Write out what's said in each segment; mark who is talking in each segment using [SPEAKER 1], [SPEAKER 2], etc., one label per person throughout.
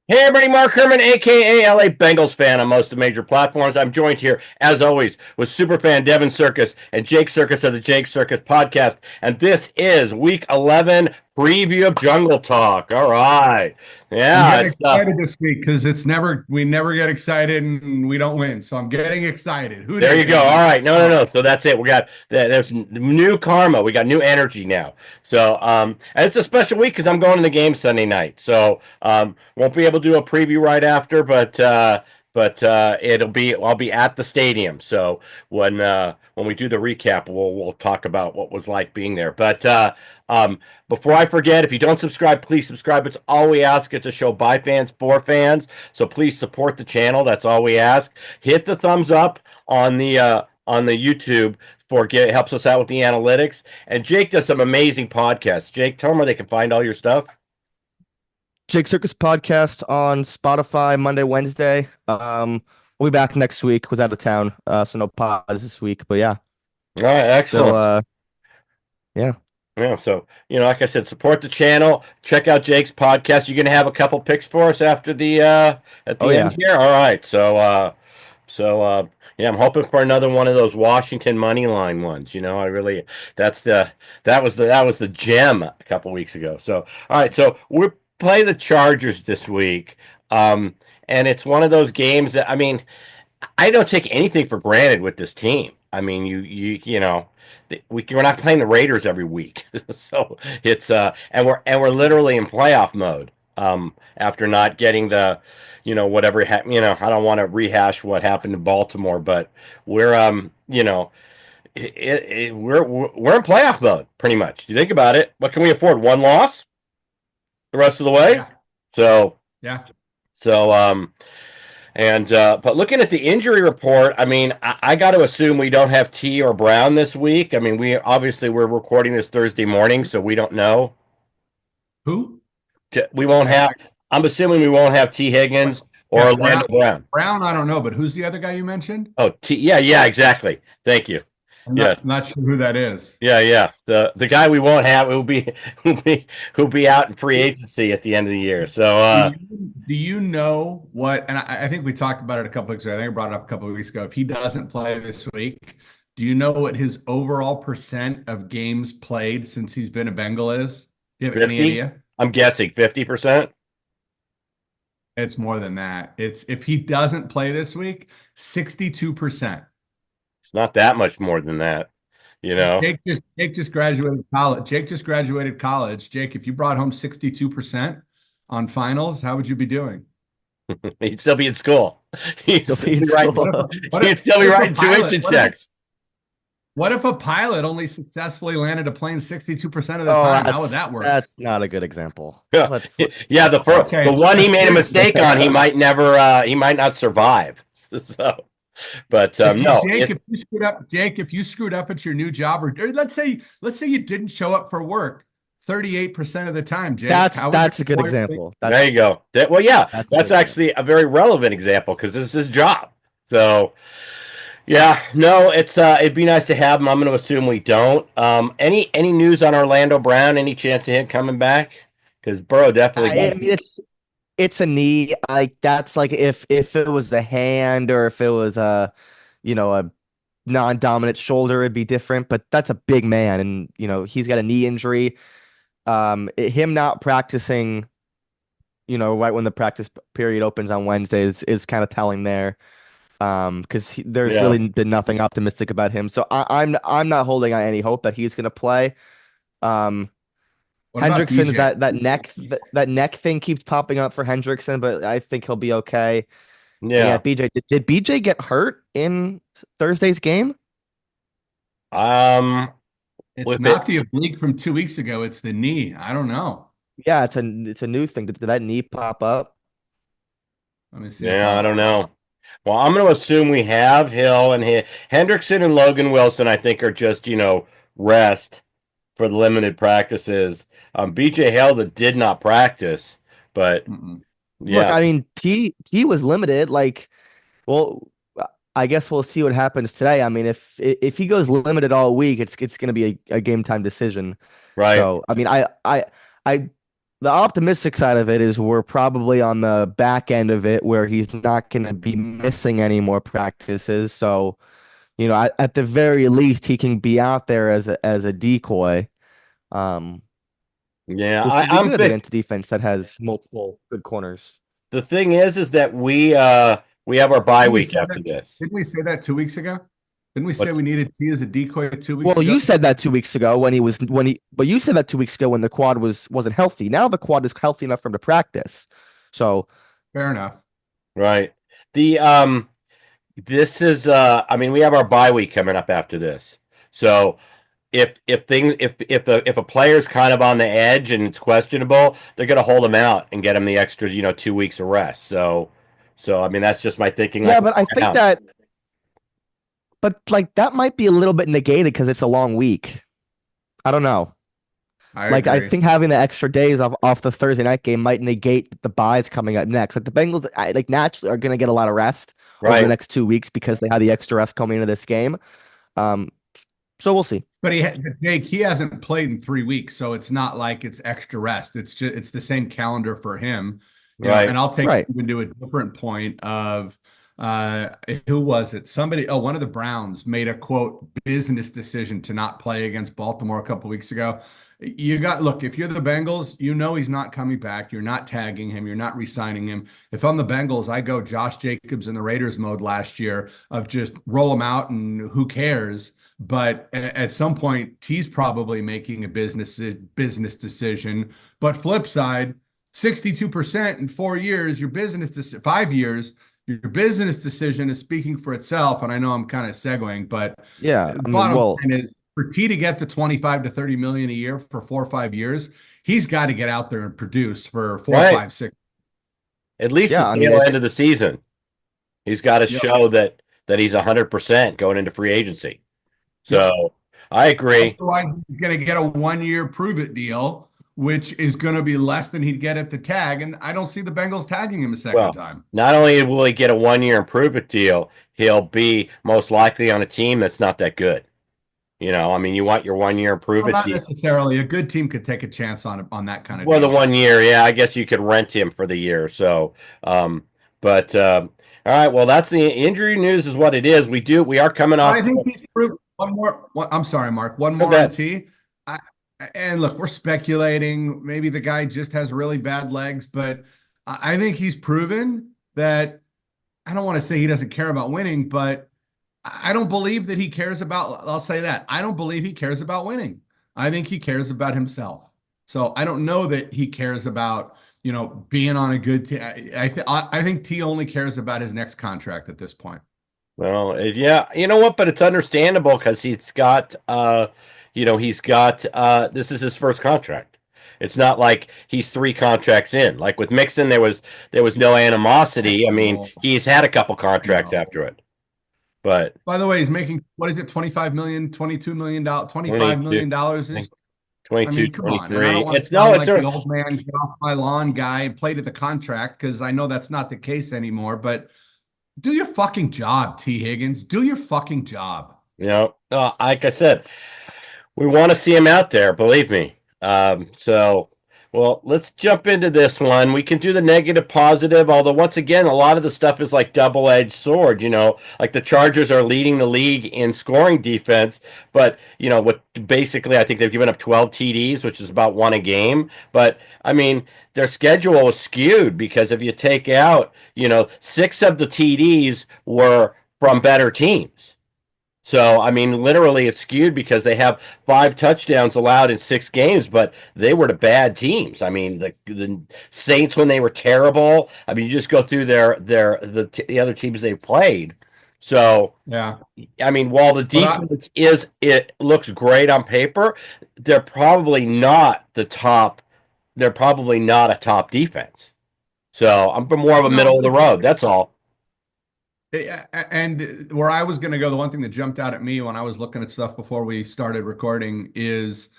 [SPEAKER 1] Hey everybody, Mark Herman, aka LA Bengals fan on most of the major platforms. I'm joined here, as always, with superfan Devin Circus and Jake Circus of the Jake Circus podcast. And this is week 11 preview of Jungle Talk. All right.
[SPEAKER 2] I'm
[SPEAKER 1] Yeah,
[SPEAKER 2] getting
[SPEAKER 1] it's
[SPEAKER 2] excited this week because we never get excited and we don't win. So I'm getting excited. Who
[SPEAKER 1] there
[SPEAKER 2] day,
[SPEAKER 1] you go. All
[SPEAKER 2] baby?
[SPEAKER 1] right. No, no,
[SPEAKER 2] Oh,
[SPEAKER 1] no. So that's it. We got there's new karma. We got new energy now. So and it's a special week because I'm going to the game Sunday night. So won't be able to do a preview right after, but I'll be at the stadium. So when we do the recap, we'll talk about what was like being there. But um before I forget, if you don't subscribe, please subscribe. It's all we ask. It's a show by fans for fans. So please support the channel. That's all we ask. Hit the thumbs up on the YouTube helps us out with the analytics. And Jake does some amazing podcasts. Jake, tell them where they can find all your stuff.
[SPEAKER 3] Jake Circus podcast on Spotify Monday, Wednesday. We'll be back next week. Was out of town, so no pods this week. But yeah,
[SPEAKER 1] All right,
[SPEAKER 3] still
[SPEAKER 1] excellent.
[SPEAKER 3] yeah.
[SPEAKER 1] Yeah, so like I said, support the channel. Check out Jake's podcast. You're gonna have a couple picks for us after the at
[SPEAKER 3] Oh
[SPEAKER 1] the end
[SPEAKER 3] yeah.
[SPEAKER 1] here. All right, so yeah, I'm hoping for another one of those Washington money line ones. I really that's the that was the gem a couple weeks ago. So all right, so we play the Chargers this week, and it's one of those games that I don't take anything for granted with this team. I mean, we're not playing the Raiders every week, so it's and we're literally in playoff mode. After not getting the, whatever I don't want to rehash what happened in Baltimore, but we're we're in playoff mode pretty much. You think about it, what can we afford? One loss the rest of the way.
[SPEAKER 2] yeah,
[SPEAKER 1] So
[SPEAKER 2] yeah.
[SPEAKER 1] so And but looking at the injury report, I got to assume we don't have T or Brown this week. I mean, we're recording this Thursday morning, so we don't know.
[SPEAKER 2] Who?
[SPEAKER 1] We won't
[SPEAKER 2] I,
[SPEAKER 1] have. I'm assuming we won't have T
[SPEAKER 2] what?
[SPEAKER 1] Higgins or
[SPEAKER 2] Yeah,
[SPEAKER 1] Orlando Brown.
[SPEAKER 2] Brown. I don't know, but who's the other guy you mentioned?
[SPEAKER 1] Oh, T. Yeah, yeah, exactly. Thank you.
[SPEAKER 2] I'm
[SPEAKER 1] Yes.
[SPEAKER 2] not sure who that is.
[SPEAKER 1] Yeah, yeah. The guy we won't have will be who'll be out in free agency at the end of the year. So
[SPEAKER 2] Do you know what? And I think we talked about it a couple weeks ago. I think I brought it up a couple of weeks ago. If he doesn't play this week, do you know what his overall percent of games played since he's been a Bengal is? Do you have any
[SPEAKER 1] 50.
[SPEAKER 2] idea?
[SPEAKER 1] I'm guessing 50%.
[SPEAKER 2] It's more than that. It's if he doesn't play this week, 62%.
[SPEAKER 1] It's not that much more than that, you know.
[SPEAKER 2] Jake just graduated college. Jake just graduated college. Jake, if you brought home 62% on finals, how would you be doing?
[SPEAKER 1] He'd still be in school. He'd
[SPEAKER 3] Still
[SPEAKER 1] still
[SPEAKER 3] be
[SPEAKER 1] be
[SPEAKER 3] in
[SPEAKER 1] writing.
[SPEAKER 3] school.
[SPEAKER 1] He'd still be
[SPEAKER 2] What if a
[SPEAKER 1] writing
[SPEAKER 2] pilot?
[SPEAKER 1] tuition checks.
[SPEAKER 2] What if a pilot only successfully landed a plane 62% of the
[SPEAKER 3] Oh,
[SPEAKER 2] time? How would that work?
[SPEAKER 3] that's not a good example.
[SPEAKER 1] Yeah,
[SPEAKER 3] Let's
[SPEAKER 1] yeah. The
[SPEAKER 2] Okay,
[SPEAKER 1] one he made a mistake on, he might not survive. So, but
[SPEAKER 2] if you
[SPEAKER 1] no,
[SPEAKER 2] Jake, if you screwed up, Jake, if you screwed up at your new job, or let's say you didn't show up for work 38% of the time, Jake, how would your
[SPEAKER 3] that's a good
[SPEAKER 2] employer think?
[SPEAKER 3] example.
[SPEAKER 1] there you go. Well, yeah,
[SPEAKER 3] That's a good
[SPEAKER 1] that's
[SPEAKER 3] example.
[SPEAKER 1] actually a very relevant example because this is his job. So, yeah, no, it'd be nice to have him. I'm going to assume we don't. Any news on Orlando Brown? Any chance of him coming back? Because Burrow definitely
[SPEAKER 3] I
[SPEAKER 1] got.
[SPEAKER 3] mean, it's a knee. Like that's like if it was the hand or if it was a non-dominant shoulder, it'd be different. But that's a big man, and he's got a knee injury. Him not practicing, right when the practice period opens on Wednesdays is kind of telling there. Because there's
[SPEAKER 1] Yeah.
[SPEAKER 3] really been nothing optimistic about him. So I'm not holding on any hope that he's gonna play. Um,
[SPEAKER 2] What about
[SPEAKER 3] Hendrickson,
[SPEAKER 2] BJ?
[SPEAKER 3] that neck thing keeps popping up for Hendrickson, but I think he'll be okay. And yeah,
[SPEAKER 1] Yeah.
[SPEAKER 3] BJ, did BJ get hurt in Thursday's game?
[SPEAKER 1] Um,
[SPEAKER 2] It's
[SPEAKER 1] with it.
[SPEAKER 2] not the oblique from 2 weeks ago. It's the knee. I don't know.
[SPEAKER 3] Yeah, it's a new thing. Did that knee pop up?
[SPEAKER 2] Let me see if
[SPEAKER 1] Yeah, I
[SPEAKER 2] I'll.
[SPEAKER 1] don't know. Well, I'm going to assume we have Hill and Hendrickson and Logan Wilson. I think are just rest for the limited practices. BJ Hill that did not practice, but
[SPEAKER 2] Mm-mm.
[SPEAKER 3] Look,
[SPEAKER 1] yeah,
[SPEAKER 3] I mean, T was limited. Like, well, I guess we'll see what happens today. I mean, if he goes limited all week, it's going to be a game time decision.
[SPEAKER 1] right.
[SPEAKER 3] So, I mean, I the optimistic side of it is we're probably on the back end of it where he's not going to be missing any more practices. So, at the very least, he can be out there as a decoy, um,
[SPEAKER 1] Yeah,
[SPEAKER 3] which would be
[SPEAKER 1] I'm
[SPEAKER 3] good
[SPEAKER 1] big.
[SPEAKER 3] against a defense that has multiple good corners.
[SPEAKER 1] The thing is that we have our bye
[SPEAKER 2] Didn't we
[SPEAKER 1] week
[SPEAKER 2] say
[SPEAKER 1] after
[SPEAKER 2] that?
[SPEAKER 1] this.
[SPEAKER 2] Didn't we say that 2 weeks ago? Didn't we say
[SPEAKER 1] But
[SPEAKER 2] we needed T as a decoy 2 weeks
[SPEAKER 3] Well,
[SPEAKER 2] ago?
[SPEAKER 3] you said that 2 weeks ago but you said that 2 weeks ago when the quad wasn't healthy. Now the quad is healthy enough for him to practice. So
[SPEAKER 2] Fair enough.
[SPEAKER 1] right. The this is I mean we have our bye week coming up after this. So if a player's kind of on the edge and it's questionable, they're going to hold him out and get him the extra 2 weeks of rest. So I mean that's just my thinking
[SPEAKER 3] yeah,
[SPEAKER 1] like
[SPEAKER 3] but I think
[SPEAKER 1] now.
[SPEAKER 3] that but like that might be a little bit negated because it's a long week. I don't know.
[SPEAKER 2] I
[SPEAKER 3] Like I
[SPEAKER 2] agree.
[SPEAKER 3] think having the extra days off the Thursday night game might negate the buys coming up next. Like the Bengals, like naturally are going to get a lot of rest over the
[SPEAKER 1] Right.
[SPEAKER 3] next 2 weeks because they had the extra rest coming into this game. Um, so we'll see.
[SPEAKER 2] But Jake, he hasn't played in 3 weeks, so it's not like it's extra rest. It's the same calendar for him,
[SPEAKER 1] Right.
[SPEAKER 2] and I'll take
[SPEAKER 3] Right.
[SPEAKER 2] even to a different point of uh who was it? Somebody, one of the Browns made a quote business decision to not play against Baltimore a couple weeks ago. Look, if you're the Bengals, he's not coming back. You're not tagging him, you're not re-signing him. If I'm the Bengals, I go Josh Jacobs in the Raiders mode last year of just roll him out and who cares. But at some point, T's probably making a business decision. But flip side, 62% in 4 years, 5 years, your business decision is speaking for itself. And I know I'm kind of segueing, but
[SPEAKER 3] Yeah. I mean,
[SPEAKER 2] bottom
[SPEAKER 3] well,
[SPEAKER 2] line is for T to get to 25 to 30 million a year for 4 or 5 years, he's got to get out there and produce for four,
[SPEAKER 1] Right.
[SPEAKER 2] five, six.
[SPEAKER 1] At least the
[SPEAKER 3] yeah. I mean,
[SPEAKER 1] tail end of the season. He's got to
[SPEAKER 2] Yep.
[SPEAKER 1] show that he's 100% going into free agency.
[SPEAKER 2] Yep.
[SPEAKER 1] So I agree.
[SPEAKER 2] Otherwise, he's going to get a 1 year prove it deal, which is going to be less than he'd get at the tag. And I don't see the Bengals tagging him a second
[SPEAKER 1] Well,
[SPEAKER 2] time.
[SPEAKER 1] not only will he get a 1 year improvement deal, he'll be most likely on a team that's not that good. I mean, you want your 1 year
[SPEAKER 2] Well,
[SPEAKER 1] improvement
[SPEAKER 2] not
[SPEAKER 1] deal.
[SPEAKER 2] necessarily. A good team could take a chance on that kind of
[SPEAKER 1] Well, the
[SPEAKER 2] deal.
[SPEAKER 1] 1 year, yeah, I guess you could rent him for the year. So, but all right, well, that's the injury news is what it is. We are coming
[SPEAKER 2] But
[SPEAKER 1] off.
[SPEAKER 2] I think he's proved one more. I'm sorry, Mark. One
[SPEAKER 1] Go
[SPEAKER 2] more on
[SPEAKER 1] ahead.
[SPEAKER 2] T. I, and look, we're speculating. Maybe the guy just has really bad legs, but I think he's proven that. I don't want to say he doesn't care about winning, but I don't believe that he cares about. I'll say that. I don't believe he cares about winning. I think he cares about himself. So I don't know that he cares about being on a good team. I think T only cares about his next contract at this point.
[SPEAKER 1] Well, yeah, you know what? But it's understandable because he's got, this is his first contract. It's not like he's three contracts in. Like with Mixon, there was no animosity. I mean,
[SPEAKER 2] No,
[SPEAKER 1] he's had a couple contracts
[SPEAKER 2] no.
[SPEAKER 1] after it, but
[SPEAKER 2] By the way, he's making, what is it, 25 million, $22 million, $25
[SPEAKER 1] 22,
[SPEAKER 2] million
[SPEAKER 1] I think
[SPEAKER 2] is, I
[SPEAKER 1] 22,
[SPEAKER 2] mean, come on. And I
[SPEAKER 1] 23.
[SPEAKER 2] don't want to
[SPEAKER 1] It's no,
[SPEAKER 2] sound
[SPEAKER 1] it's
[SPEAKER 2] like the
[SPEAKER 1] a,
[SPEAKER 2] old man, get off my lawn guy and play to the contract because I know that's not the case anymore. But do your fucking job, T. Higgins. Do your fucking job.
[SPEAKER 1] like I said, we want to see him out there, believe me. Well, let's jump into this one. We can do the negative positive, although once again, a lot of the stuff is like double-edged sword, like the Chargers are leading the league in scoring defense, but what basically I think they've given up 12 TDs, which is about one a game. But I mean, their schedule is skewed because if you take out, six of the TDs were from better teams. So, I mean, literally it's skewed because they have five touchdowns allowed in 6 games, but they were the bad teams. I mean, the Saints when they were terrible. I mean, you just go through the other teams they played. So,
[SPEAKER 2] Yeah.
[SPEAKER 1] I mean, while the
[SPEAKER 2] But I,
[SPEAKER 1] defense it looks great on paper, they're probably not the top. They're probably not a top defense. So, I'm more of a
[SPEAKER 2] no,
[SPEAKER 1] middle of the road. That's all.
[SPEAKER 2] and where I was going to go, the one thing that jumped out at me when I was looking at stuff before we started recording is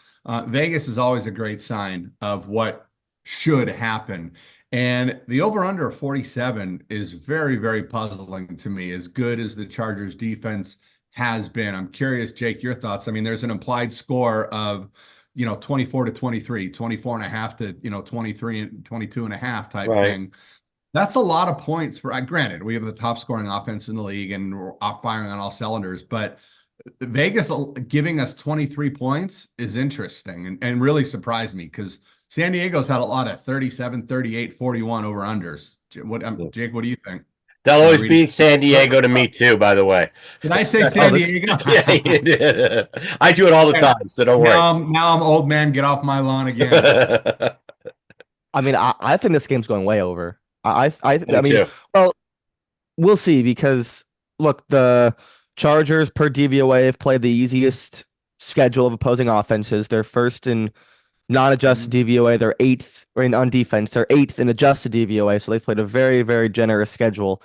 [SPEAKER 2] Vegas is always a great sign of what should happen. And the over-under of 47 is very, very puzzling to me, as good as the Chargers defense has been. I'm curious, Jake, your thoughts. I mean, there's an implied score of 24 to 23, 24 and a half to, 23 and 22 and a half type
[SPEAKER 1] Right.
[SPEAKER 2] thing. That's a lot of points for, granted, we have the top scoring offense in the league and we're off firing on all cylinders, but Vegas giving us 23 points is interesting and really surprised me because San Diego's had a lot of 37, 38, 41 over unders. Jake, what do you think?
[SPEAKER 1] They'll
[SPEAKER 2] Am I
[SPEAKER 1] always
[SPEAKER 2] reading?
[SPEAKER 1] beat San Diego to me too, by the way.
[SPEAKER 2] Did I say
[SPEAKER 3] Oh,
[SPEAKER 2] San
[SPEAKER 3] this.
[SPEAKER 2] Diego?
[SPEAKER 1] Yeah, you did. I do it all the time, so don't worry.
[SPEAKER 2] Now I'm old man. Get off my lawn again.
[SPEAKER 3] I mean, I think this game's going way over. I
[SPEAKER 1] Me
[SPEAKER 3] mean,
[SPEAKER 1] too.
[SPEAKER 3] well, we'll see because look, the Chargers per DVOA have played the easiest schedule of opposing offenses. They're first in non-adjusted DVOA. They're eighth or in on defense. They're eighth in adjusted DVOA. So they've played a very, very generous schedule.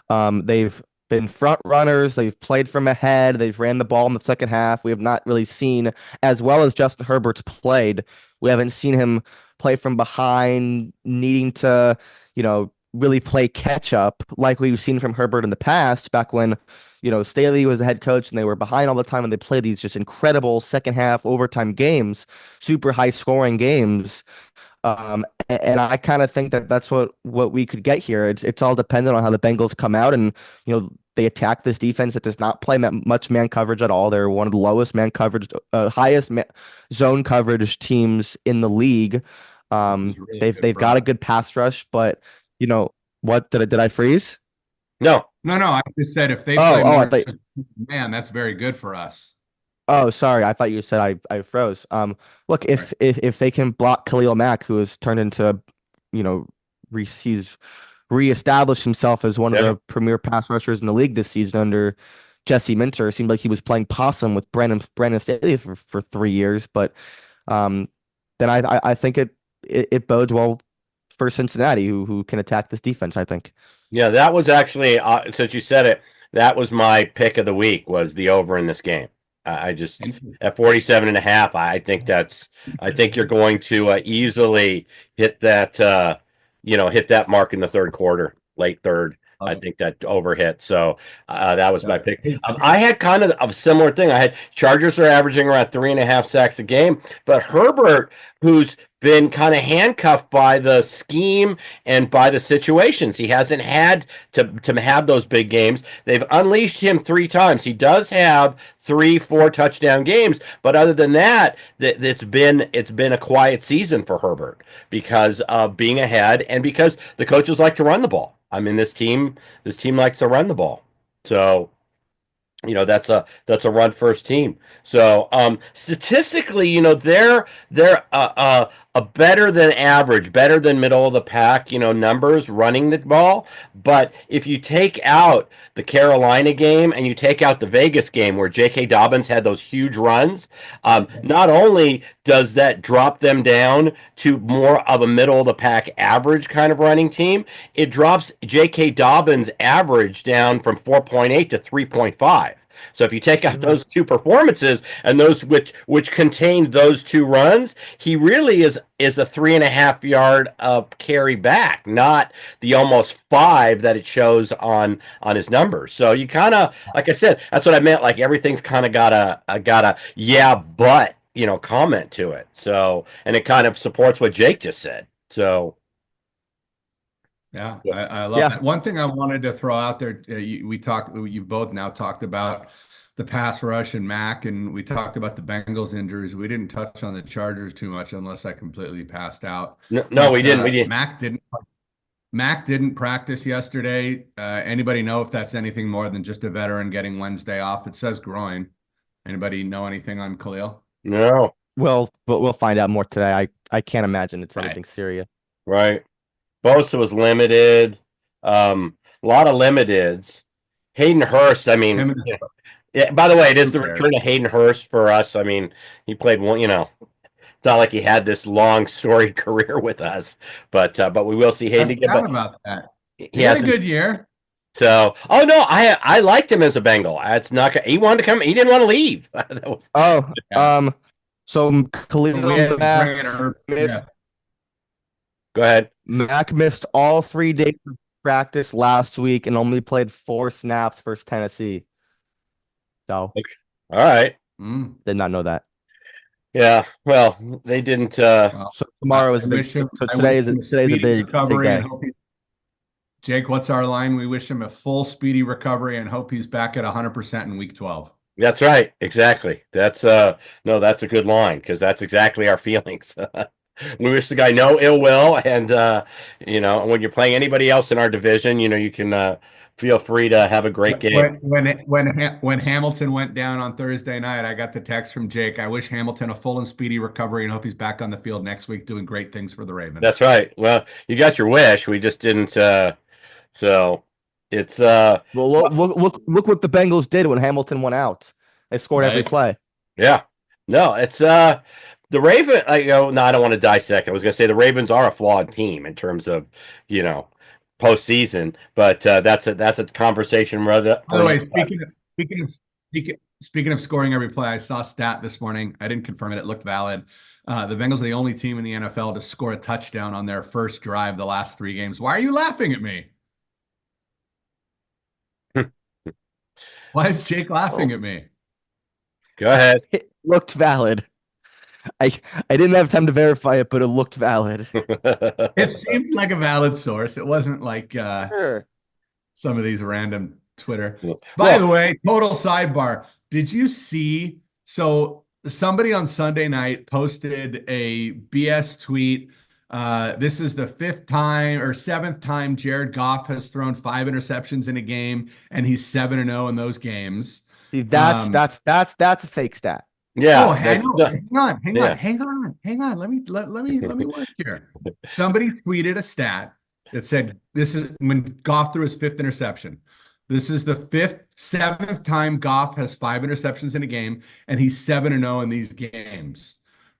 [SPEAKER 3] They've been front runners. They've played from ahead. They've ran the ball in the second half. We have not really seen, as well as Justin Herbert's played, we haven't seen him play from behind, needing to, really play catch up like we've seen from Herbert in the past, back when, Staley was the head coach and they were behind all the time and they played these just incredible second half overtime games, super high scoring games. And I kind of think that that's what we could get here. It's all dependent on how the Bengals come out and they attack this defense that does not play much man coverage at all. They're one of the lowest man coverage, highest zone coverage teams in the league.
[SPEAKER 2] Really
[SPEAKER 3] They've got a good pass rush, but what did I freeze?
[SPEAKER 1] No.
[SPEAKER 2] No, I just said if they
[SPEAKER 3] Oh,
[SPEAKER 2] play
[SPEAKER 3] I
[SPEAKER 2] more,
[SPEAKER 3] thought.
[SPEAKER 2] man, that's very good for us.
[SPEAKER 3] Oh, sorry. I thought you said I froze. Look,
[SPEAKER 2] Right.
[SPEAKER 3] if they can block Khalil Mack, who has turned into, you know, he's reestablished himself as one of
[SPEAKER 1] Yeah.
[SPEAKER 3] the premier pass rushers in the league this season under Jesse Minter. It seemed like he was playing possum with Brandon Staley for 3 years, but um, then I think it bodes well for Cincinnati, who can attack this defense, I think.
[SPEAKER 1] Yeah, that was actually since you said it, that was my pick of the week was the over in this game. I just at 47 and a half, I think you're going to easily hit that hit that mark in the third quarter, late third. I think that over hit. So that was my pick. I had kind of a similar thing. I had Chargers are averaging around 3.5 sacks a game, but Herbert, who's been kind of handcuffed by the scheme and by the situations. He hasn't had to have those big games. They've unleashed him 3 times. He does have 3, 4 touchdown games, but other than that, it's been a quiet season for Herbert because of being ahead and because the coaches like to run the ball. I mean, this team likes to run the ball. So that's a run first team. So statistically, they're a better than average, better than middle of the pack, numbers running the ball. But if you take out the Carolina game and you take out the Vegas game where J.K. Dobbins had those huge runs, not only does that drop them down to more of a middle of the pack average kind of running team, it drops J.K. Dobbins' average down from 4.8 to 3.5. So if you take out those two performances and those which contained those two runs, he really is a 3.5 yard carry back, not the almost 5 that it shows on his numbers. So you kind of, like I said, that's what I meant. Like everything's kind of got a yeah, but comment to it. So and it kind of supports what Jake just said. So
[SPEAKER 2] Yeah, I love
[SPEAKER 3] Yeah.
[SPEAKER 2] that. One thing I wanted to throw out there, you both now talked about the pass rush and Mac, and we talked about the Bengals injuries. We didn't touch on the Chargers too much unless I completely passed out.
[SPEAKER 1] no, we didn't. We didn't.
[SPEAKER 2] Mac didn't practice yesterday. Anybody know if that's anything more than just a veteran getting Wednesday off? It says groin. Anybody know anything on Khalil?
[SPEAKER 1] No.
[SPEAKER 3] Well, but we'll find out more today. I can't imagine it's
[SPEAKER 2] Right.
[SPEAKER 3] anything serious.
[SPEAKER 1] Right. Bosa was limited. A lot of limiteds. Hayden Hurst, I mean,
[SPEAKER 2] Him and-
[SPEAKER 1] yeah, by the way, it is the
[SPEAKER 2] Who cares?
[SPEAKER 1] return of Hayden Hurst for us. I mean, he played one, it's not like he had this long storied career with us, but we will see Hayden
[SPEAKER 2] I
[SPEAKER 1] again.
[SPEAKER 2] forgot
[SPEAKER 1] But
[SPEAKER 2] about that.
[SPEAKER 1] he
[SPEAKER 2] He had a
[SPEAKER 1] hasn't.
[SPEAKER 2] good year.
[SPEAKER 1] So, oh no, I liked him as a Bengal. It's not. He wanted to come. He didn't want to leave. That was,
[SPEAKER 3] Oh,
[SPEAKER 2] Yeah.
[SPEAKER 3] so Khalil
[SPEAKER 2] We had to
[SPEAKER 3] Mack
[SPEAKER 2] bring in Hurts,
[SPEAKER 3] missed,
[SPEAKER 2] yeah.
[SPEAKER 1] go ahead.
[SPEAKER 3] Mack missed all 3 days of practice last week and only played 4 snaps versus Tennessee. So
[SPEAKER 1] All right.
[SPEAKER 2] Mm.
[SPEAKER 3] did not know that.
[SPEAKER 1] Yeah, well, they didn't.
[SPEAKER 2] Well,
[SPEAKER 3] So tomorrow is
[SPEAKER 2] I
[SPEAKER 3] a big.
[SPEAKER 2] wish
[SPEAKER 3] So,
[SPEAKER 2] him.
[SPEAKER 3] so
[SPEAKER 2] I wish him a
[SPEAKER 3] today's a
[SPEAKER 2] speedy
[SPEAKER 3] big
[SPEAKER 2] recovery and
[SPEAKER 3] day.
[SPEAKER 2] hope he. Jake, what's our line? We wish him a full speedy recovery and hope he's back at 100% in week 12.
[SPEAKER 1] That's right, exactly. That's no, that's a good line because that's exactly our feelings. We wish the guy no ill will, and when you're playing anybody else in our division, you can feel free to have a great game.
[SPEAKER 2] When Hamilton went down on Thursday night, I got the text from Jake. I wish Hamilton a full and speedy recovery and hope he's back on the field next week doing great things for the
[SPEAKER 1] That's
[SPEAKER 2] Ravens.
[SPEAKER 1] right. Well, you got your wish. We just didn't. So it's
[SPEAKER 3] Well, look what the Bengals did when Hamilton went out. They scored every
[SPEAKER 2] Right?
[SPEAKER 3] play.
[SPEAKER 1] yeah. No, it's the Raven. No, I don't want to dissect. I was gonna say the Ravens are a flawed team in terms of you know postseason, but that's a conversation
[SPEAKER 2] By the
[SPEAKER 1] for
[SPEAKER 2] way,
[SPEAKER 1] another time.
[SPEAKER 2] speaking of scoring every play, I saw a stat this morning. I didn't confirm it. It looked valid. The Bengals are the only team in the NFL to score a touchdown on their first drive the last 3 games. Why are you laughing at me? Why is Jake laughing
[SPEAKER 3] Oh,
[SPEAKER 2] at me?
[SPEAKER 1] Go ahead.
[SPEAKER 3] it looked valid. I I didn't have time to verify it, but it looked valid.
[SPEAKER 2] It seemed like a valid source. It wasn't like
[SPEAKER 3] Sure.
[SPEAKER 2] some of these random Twitter. By the
[SPEAKER 1] Well,
[SPEAKER 2] way, total sidebar. Did you see? So somebody on Sunday night posted a BS tweet. This is the fifth time or seventh time Jared Goff has thrown 5 interceptions in a game, and he's 7-0 in those games.
[SPEAKER 3] See,
[SPEAKER 2] Um,
[SPEAKER 3] that's a fake stat.
[SPEAKER 2] Oh,
[SPEAKER 1] yeah,
[SPEAKER 2] hang
[SPEAKER 1] that's
[SPEAKER 2] on,
[SPEAKER 1] the yeah.
[SPEAKER 2] hang on. Let me work here. Somebody tweeted a stat that said this is when Goff threw his fifth interception. This is the seventh time Goff has 5 interceptions in a game, and he's 7-0 in these games.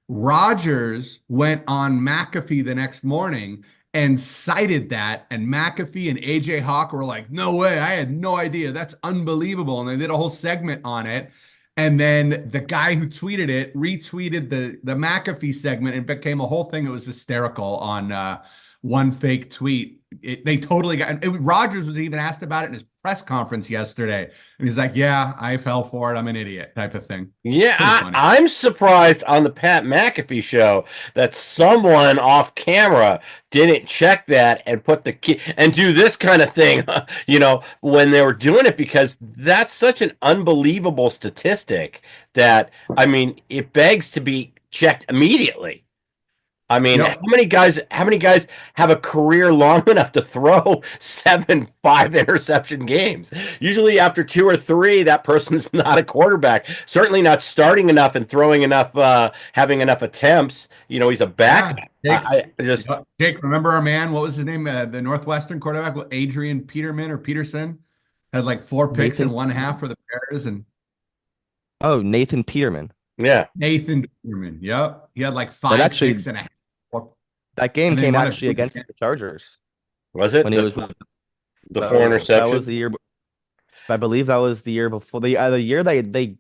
[SPEAKER 2] Rodgers went on McAfee the next morning and cited that, and McAfee and AJ Hawk were like, "No way! I had no idea. That's unbelievable." And they did a whole segment on it. And then the guy who tweeted it retweeted the McAfee segment and became a whole thing. It was hysterical on one fake tweet. They totally got Rogers was even asked about it in his press conference yesterday. And he's like, yeah, I fell for it. I'm an idiot type of thing.
[SPEAKER 1] Yeah,
[SPEAKER 2] Pretty funny.
[SPEAKER 1] I'm surprised on the Pat McAfee show that someone off camera didn't check that and put the key and do this kind of thing, when they were doing it because that's such an unbelievable statistic that I mean, it begs to be checked immediately. I mean, how
[SPEAKER 2] Yep.
[SPEAKER 1] many guys have a career long enough to throw 7 5 interception games? Usually after two or three, that person's not a quarterback. Certainly not starting enough and throwing enough, having enough attempts. He's a
[SPEAKER 2] Yeah.
[SPEAKER 1] backup. I just
[SPEAKER 2] Yep. Jake, remember our man? What was his name? The Northwestern quarterback, Adrian Peterman or Peterson, had like 4 picks in
[SPEAKER 3] Nathan
[SPEAKER 2] one
[SPEAKER 3] Peterman?
[SPEAKER 2] half for the Bears, and
[SPEAKER 3] Oh, Nathan Peterman.
[SPEAKER 1] yeah.
[SPEAKER 2] Nathan Peterman. Yep. He had like
[SPEAKER 3] That
[SPEAKER 2] five
[SPEAKER 3] actually
[SPEAKER 2] picks and a half.
[SPEAKER 3] that game
[SPEAKER 2] And then he
[SPEAKER 3] came
[SPEAKER 2] won a
[SPEAKER 3] actually against the Chargers
[SPEAKER 1] Was it
[SPEAKER 3] when he was with
[SPEAKER 1] the four
[SPEAKER 3] that was
[SPEAKER 1] interception?
[SPEAKER 3] the year. I believe that was the year before the year they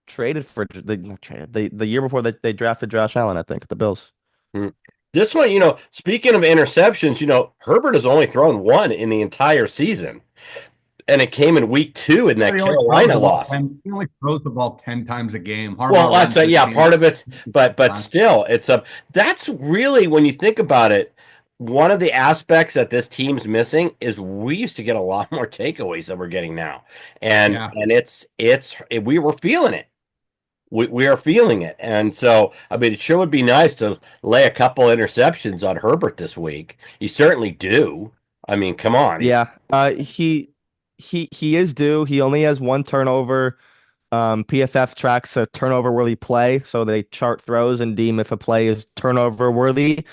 [SPEAKER 3] traded for the not traded the year before they drafted Josh Allen. I think the Bills.
[SPEAKER 1] Hmm. This one, speaking of interceptions, Herbert has only thrown one in the entire season, and it came in week two in that
[SPEAKER 2] He only throws
[SPEAKER 1] Carolina
[SPEAKER 2] the ball
[SPEAKER 1] loss.
[SPEAKER 2] 10, he only throws the ball 10 times a game.
[SPEAKER 1] Well,
[SPEAKER 2] Harbaugh
[SPEAKER 1] that's
[SPEAKER 2] runs this
[SPEAKER 1] yeah,
[SPEAKER 2] team.
[SPEAKER 1] part of it, but still, it's a that's really when you think about it, one of the aspects that this team's missing is we used to get a lot more takeaways than we're getting now, and
[SPEAKER 2] Yeah.
[SPEAKER 1] we were feeling it. We are feeling it, and so I mean, it sure would be nice to lay a couple interceptions on Herbert this week. You certainly do. I mean, come on, he's
[SPEAKER 3] Yeah, he is due. He only has one turnover. PFF tracks a turnover worthy play, so they chart throws and deem if a play is turnover worthy.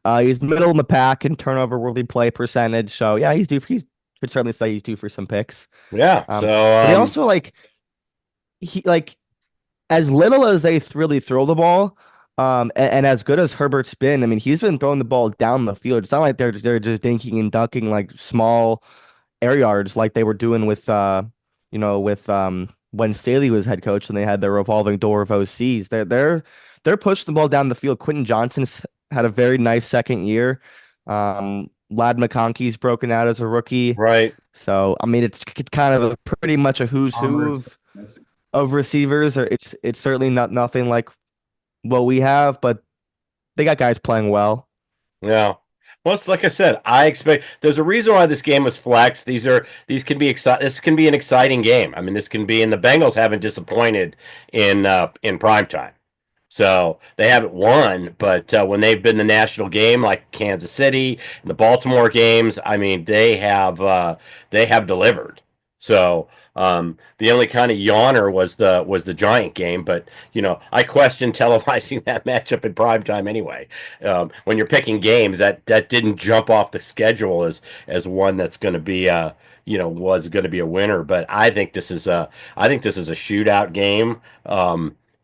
[SPEAKER 3] He's middle in the pack in turnover worthy play percentage. So yeah, he's due. He's could certainly say he's due for some picks.
[SPEAKER 1] yeah. So
[SPEAKER 3] But he also like as little as they really throw the ball, and as good as Herbert's been. I mean, he's been throwing the ball down the field. It's not like they're just dinking and dunking like small air yards like they were doing with when Staley was head coach and they had their revolving door of OCs. They're pushing the ball down the field. Quentin Johnson's had a very nice second year. Lad McConkey's broken out as a rookie.
[SPEAKER 1] right.
[SPEAKER 3] So I mean it's kind of pretty much a who's who
[SPEAKER 2] Commerce.
[SPEAKER 3] of receivers, or it's certainly not nothing like what we have, but they got guys playing well.
[SPEAKER 1] Yeah. Well, it's like I said, I expect there's a reason why this game was flexed. These can be this can be an exciting game. I mean, this can be, and the Bengals haven't disappointed in prime time. So they haven't won, but when they've been the national game, like Kansas City and the Baltimore games, I mean, they have delivered. So the only kind of yawner was the Giant game, but I question televising that matchup in prime time anyway. When you're picking games, that didn't jump off the schedule as one that's going to be was going to be a winner. But I think this is a shootout game.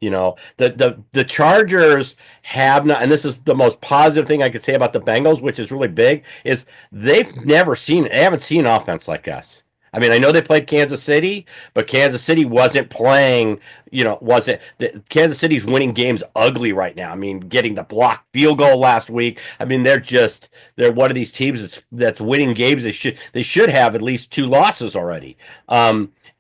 [SPEAKER 1] The Chargers have not, and this is the most positive thing I could say about the Bengals, which is really big, is they haven't seen offense like us. I mean, I know they played Kansas City, but Kansas City wasn't playing, wasn't Kansas City's winning games ugly right now. I mean, getting the blocked field goal last week. I mean, they're one of these teams that's winning games. They should have at least two losses already.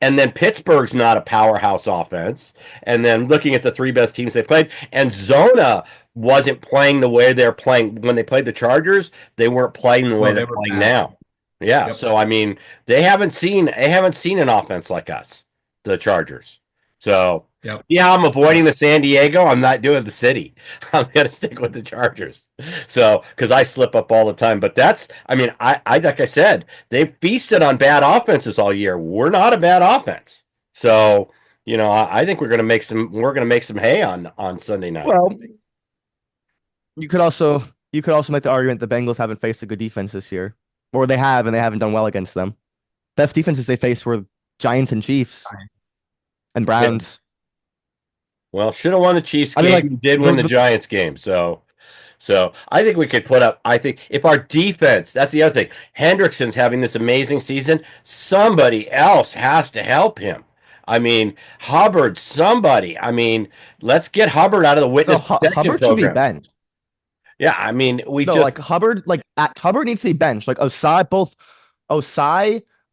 [SPEAKER 1] And then Pittsburgh's not a powerhouse offense. And then looking at the three best teams they played, and Zona wasn't playing the way they're playing when they played the Chargers. They weren't playing the way
[SPEAKER 2] No,
[SPEAKER 1] they're
[SPEAKER 2] they were
[SPEAKER 1] playing
[SPEAKER 2] bad.
[SPEAKER 1] now. Yeah,
[SPEAKER 2] Yep.
[SPEAKER 1] so I mean, they haven't seen an offense like us, the Chargers. So
[SPEAKER 2] Yep.
[SPEAKER 1] yeah, I'm avoiding
[SPEAKER 2] Yep.
[SPEAKER 1] the San Diego. I'm not doing the city. I'm gonna stick with the Chargers. So because I slip up all the time. But I mean, I like I said, they've feasted on bad offenses all year. We're not a bad offense. So, I think we're gonna make some hay on Sunday night.
[SPEAKER 3] Well, you could also you could also make the argument the Bengals haven't faced a good defense this year, or they have and they haven't done well against them. Best defenses they faced were Giants and Chiefs and
[SPEAKER 1] Yeah.
[SPEAKER 3] Browns.
[SPEAKER 1] Well, should have won the Chiefs
[SPEAKER 3] I mean,
[SPEAKER 1] game.
[SPEAKER 3] like
[SPEAKER 1] You did win
[SPEAKER 3] the,
[SPEAKER 1] the
[SPEAKER 3] the
[SPEAKER 1] Giants game. So I think we could put up. I think if our defense, that's the other thing. Hendrickson's having this amazing season. Somebody else has to help him. I mean, Hubbard, somebody. I mean, let's get Hubbard out of the
[SPEAKER 3] no
[SPEAKER 1] witness protection
[SPEAKER 3] Hubbard should be
[SPEAKER 1] program.
[SPEAKER 3] benched.
[SPEAKER 1] Yeah, I mean, we
[SPEAKER 3] No,
[SPEAKER 1] just
[SPEAKER 3] like Hubbard, Hubbard needs to be benched. Like Osai,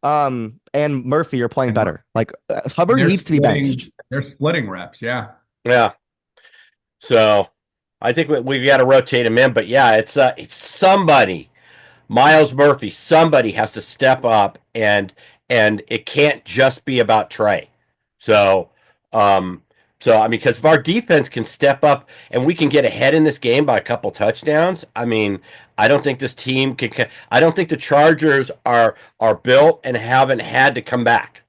[SPEAKER 3] and Murphy are playing
[SPEAKER 2] And
[SPEAKER 3] better. Like Hubbard needs to be benched.
[SPEAKER 2] They're splitting reps. Yeah.
[SPEAKER 1] yeah. So I think we got to rotate him in. But yeah, it's somebody. Miles Murphy, somebody has to step up, and it can't just be about Trey. So, um, I mean, because if our defense can step up and we can get ahead in this game by a couple touchdowns, I mean, I don't think this team can. I don't think the Chargers are built and haven't had to come back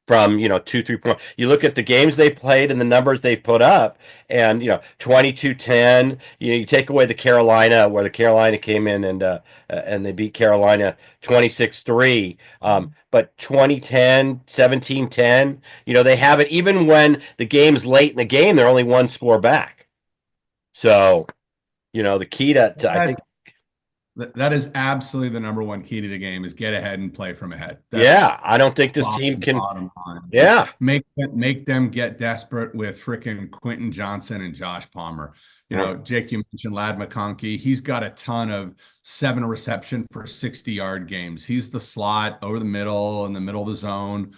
[SPEAKER 1] from 2 3 points. You look at the games they played and the numbers they put up, and 22-10. You take away the Carolina, where the Carolina came in and they beat Carolina 26-3. But 2010, 17-10. They haven't, even when the game's late in the game, they're only one score back. So the key to I think.
[SPEAKER 2] That is absolutely the number one key to the game is get ahead and play from ahead.
[SPEAKER 1] Yeah, I don't think this team can.
[SPEAKER 2] Bottom line.
[SPEAKER 1] Yeah,
[SPEAKER 2] Make them get desperate with frickin' Quentin Johnson and Josh Palmer. Jake, you mentioned Lad McConkey. He's got a ton of 7 reception for 60-yard games. He's the slot over the middle, in the middle of the zone.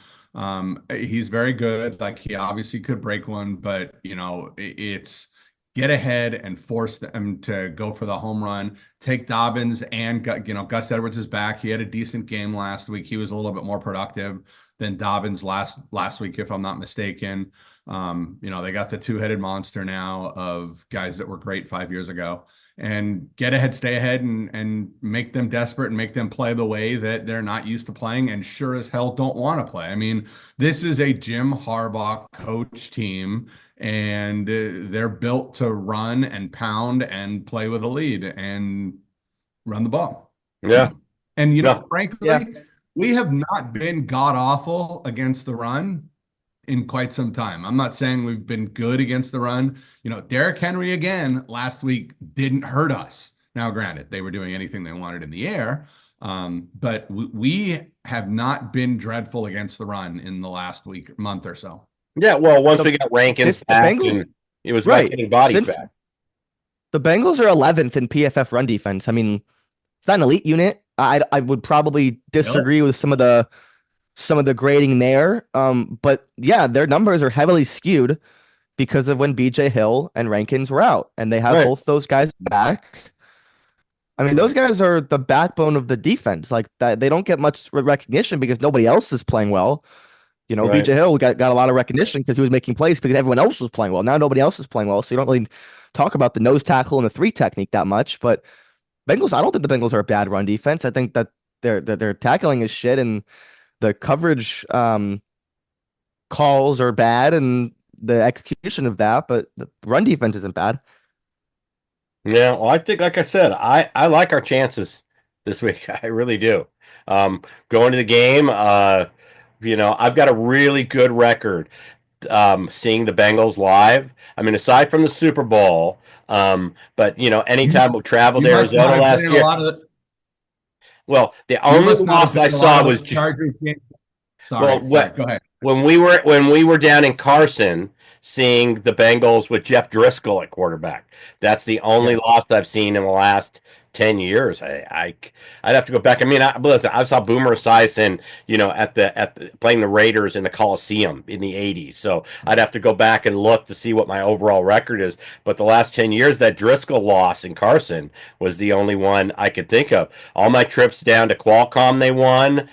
[SPEAKER 2] He's very good. Like, he obviously could break one, but it's get ahead and force them to go for the home run. Take Dobbins and Gus Edwards is back. He had a decent game last week. He was a little bit more productive than Dobbins last week, if I'm not mistaken. They got the two-headed monster now of guys that were great 5 years ago. And get ahead, stay ahead, and make them desperate and make them play the way that they're not used to playing and sure as hell don't want to play. I mean, this is a Jim Harbaugh coach team, and they're built to run and pound and play with a lead and run the ball.
[SPEAKER 1] yeah,
[SPEAKER 2] And
[SPEAKER 1] yeah.
[SPEAKER 2] frankly, we have not been god awful against the run in quite some time. I'm not saying we've been good against the run. Derrick Henry again last week didn't hurt us. Now, granted, they were doing anything they wanted in the air, but we have not been dreadful against the run in the last month or so.
[SPEAKER 1] Yeah, well, once we got Rankins
[SPEAKER 3] the
[SPEAKER 1] back,
[SPEAKER 3] Bengals-
[SPEAKER 1] and it was
[SPEAKER 3] Right.
[SPEAKER 1] like getting bodies
[SPEAKER 3] Since-
[SPEAKER 1] back.
[SPEAKER 3] The Bengals are 11th in PFF run defense. I mean, it's not an elite unit. I would probably disagree with some of the grading there. But yeah, their numbers are heavily skewed because of when BJ Hill and Rankins were out, and they have
[SPEAKER 1] Right.
[SPEAKER 3] both those guys back. I mean, those guys are the backbone of the defense. Like that, they don't get much recognition because nobody else is playing well.
[SPEAKER 1] Right.
[SPEAKER 3] BJ Hill got a lot of recognition because he was making plays because everyone else was playing well. Now nobody else is playing well, so you don't really talk about the nose tackle and the three technique that much. But Bengals, I don't think the Bengals are a bad run defense. I think that their tackling is shit and the coverage calls are bad and the execution of that, but the run defense isn't bad.
[SPEAKER 1] Yeah, well, I think, like I said, I like our chances this week. I really do. Going to the game, I've got a really good record seeing the Bengals live. I mean, aside from the Super Bowl, but
[SPEAKER 2] You
[SPEAKER 1] anytime we traveled
[SPEAKER 2] you
[SPEAKER 1] to
[SPEAKER 2] must not
[SPEAKER 1] Arizona
[SPEAKER 2] have been
[SPEAKER 1] last
[SPEAKER 2] in a
[SPEAKER 1] year,
[SPEAKER 2] lot of the,
[SPEAKER 1] well, the
[SPEAKER 2] you
[SPEAKER 1] only
[SPEAKER 2] must not have
[SPEAKER 1] loss
[SPEAKER 2] been
[SPEAKER 1] I
[SPEAKER 2] in a lot
[SPEAKER 1] saw
[SPEAKER 2] of
[SPEAKER 1] was
[SPEAKER 2] those Chargers games.
[SPEAKER 1] well,
[SPEAKER 2] Sorry, go ahead.
[SPEAKER 1] when we were down in Carson seeing the Bengals with Jeff Driscoll at quarterback. That's the only
[SPEAKER 2] Yes.
[SPEAKER 1] loss I've seen in the last 10 years. I'd have to go back. I mean, listen, I saw Boomer Esiason, at the playing the Raiders in the Coliseum in the '80s. So I'd have to go back and look to see what my overall record is. But the last 10 years, that Driscoll loss in Carson was the only one I could think of. All my trips down to Qualcomm, they won.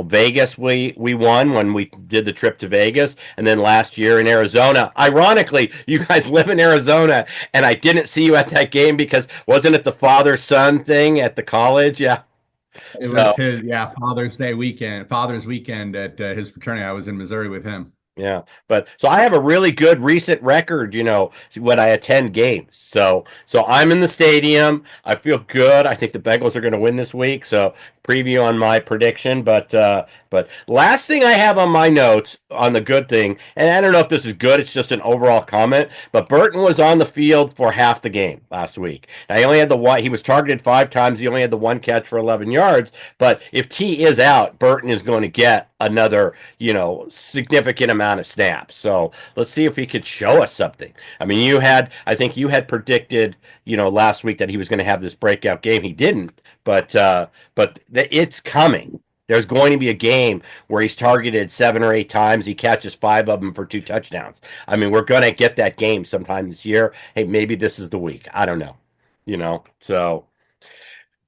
[SPEAKER 1] Vegas we won when we did the trip to Vegas, and then last year in Arizona. Ironically, you guys live in Arizona, and I didn't see you at that game because wasn't it the father son thing at the college? Yeah.
[SPEAKER 2] It
[SPEAKER 1] So
[SPEAKER 2] was his, yeah, Father's weekend at his fraternity. I was in Missouri with him.
[SPEAKER 1] yeah, but so I have a really good recent record, when I attend games. So I'm in the stadium. I feel good. I think the Bengals are going to win this week. So preview on my prediction, but last thing I have on my notes on the good thing, and I don't know if this is good. It's just an overall comment. But Burton was on the field for half the game last week. Now, he only had the one. He was targeted 5 times. He only had the one catch for 11 yards. But if T is out, Burton is going to get another significant amount of snaps. So let's see if he could show us something. I mean, I think you had predicted, last week that he was going to have this breakout game. He didn't, but it's coming. There's going to be a game where he's targeted 7 or 8 times. He catches 5 of them for 2 touchdowns. I mean, we're going to get that game sometime this year. Hey, maybe this is the week. I don't know. So,